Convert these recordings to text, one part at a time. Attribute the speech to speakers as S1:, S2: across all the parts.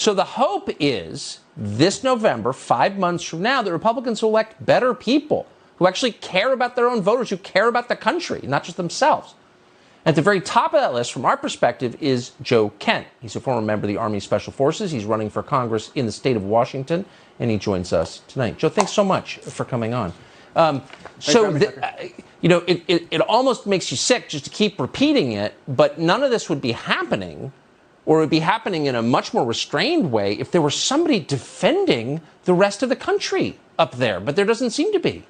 S1: So the hope is this November, 5 months from now, that Republicans will elect better people who actually care about their own voters, who care about the country, not just themselves. At the very top of that list, from our perspective, is Joe Kent. He's a former member of the Army Special Forces. He's running for Congress in the state of Washington, and he joins us tonight. Joe, thanks so much for coming on. It almost makes you sick just to keep repeating it, but none of this would be happening, or it would be happening in a much more restrained way, if there were somebody defending the rest of the country up there. But there doesn't seem to be.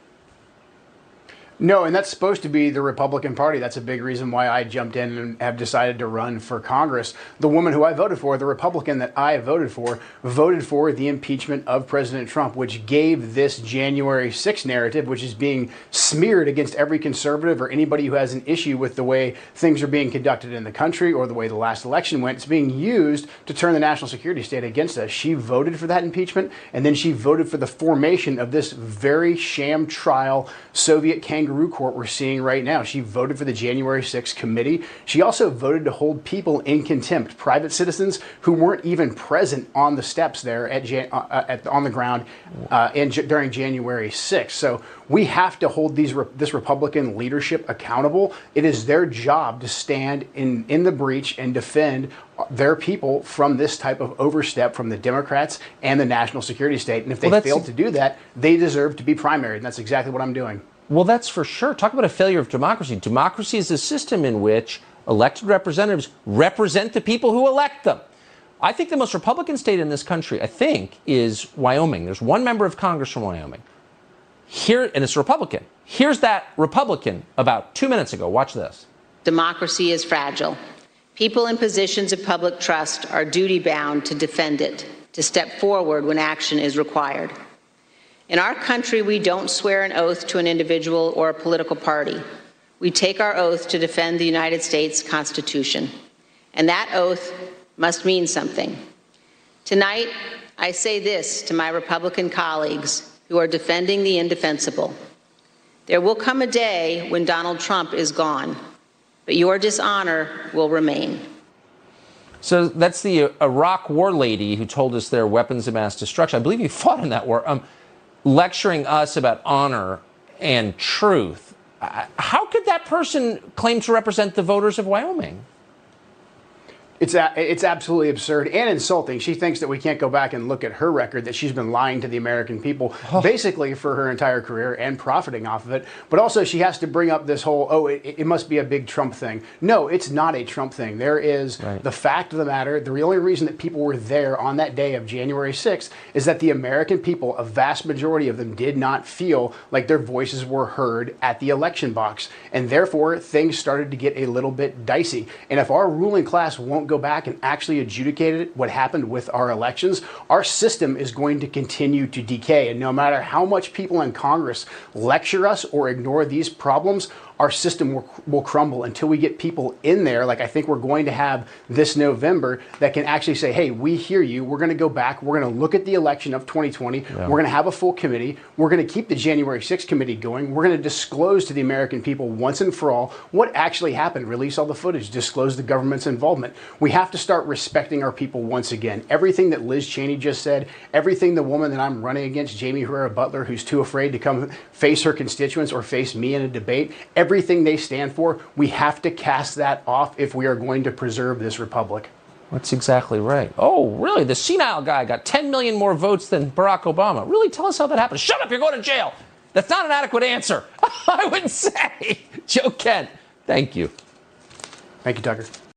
S2: No, and that's supposed to be the Republican Party. That's a big reason why I jumped in and have decided to run for Congress. The woman who I voted for, the Republican that I voted for the impeachment of President Trump, which gave this January 6th narrative, which is being smeared against every conservative or anybody who has an issue with the way things are being conducted in the country or the way the last election went. It's being used to turn the national security state against us. She voted for that impeachment, and then she voted for the formation of this very sham trial Soviet kangaroo court we're seeing right now. She voted for the January 6th committee. She also voted to hold people in contempt, private citizens who weren't even present on the steps there on the ground during January 6th. So we have to hold this Republican leadership accountable. It is their job to stand in the breach and defend their people from this type of overstep from the Democrats and the national security state. And if they fail to do that, they deserve to be primaried. And that's exactly what I'm doing.
S1: Well, that's for sure. Talk about a failure of democracy. Democracy is a system in which elected representatives represent the people who elect them. I think the most Republican state in this country, is Wyoming. There's one member of Congress from Wyoming. Here, and it's a Republican. Here's that Republican about 2 minutes ago. Watch this.
S3: Democracy is fragile. People in positions of public trust are duty-bound to defend it, to step forward when action is required. In our country, we don't swear an oath to an individual or a political party. We take our oath to defend the United States Constitution. And that oath must mean something. Tonight, I say this to my Republican colleagues who are defending the indefensible. There will come a day when Donald Trump is gone, but your dishonor will remain.
S1: So that's the Iraq war lady who told us they're weapons of mass destruction. I believe you fought in that war. Lecturing us about honor and truth. How could that person claim to represent the voters of Wyoming?
S2: It's absolutely absurd and insulting. She thinks that we can't go back and look at her record, that she's been lying to the American people basically for her entire career and profiting off of it. But also she has to bring up this whole, it must be a big Trump thing. No, it's not a Trump thing. There is the fact of the matter. The only reason that people were there on that day of January 6th is that the American people, a vast majority of them, did not feel like their voices were heard at the election box. And therefore, things started to get a little bit dicey. And if our ruling class won't go back and actually adjudicate what happened with our elections, our system is going to continue to decay. And no matter how much people in Congress lecture us or ignore these problems, our system will crumble until we get people in there, like I think we're going to have this November, that can actually say, hey, we hear you. We're going to go back. We're going to look at the election of 2020. Yeah. We're going to have a full committee. We're going to keep the January 6th committee going. We're going to disclose to the American people once and for all what actually happened, release all the footage, disclose the government's involvement. We have to start respecting our people once again. Everything that Liz Cheney just said, everything the woman that I'm running against, Jamie Herrera Butler, who's too afraid to come face her constituents or face me in a debate, everything they stand for, we have to cast that off if we are going to preserve this republic.
S1: That's exactly right. Oh, really? The senile guy got 10 million more votes than Barack Obama. Really? Tell us how that happened. Shut up, you're going to jail. That's not an adequate answer, I would say. Joe Kent, thank you.
S2: Thank you, Tucker.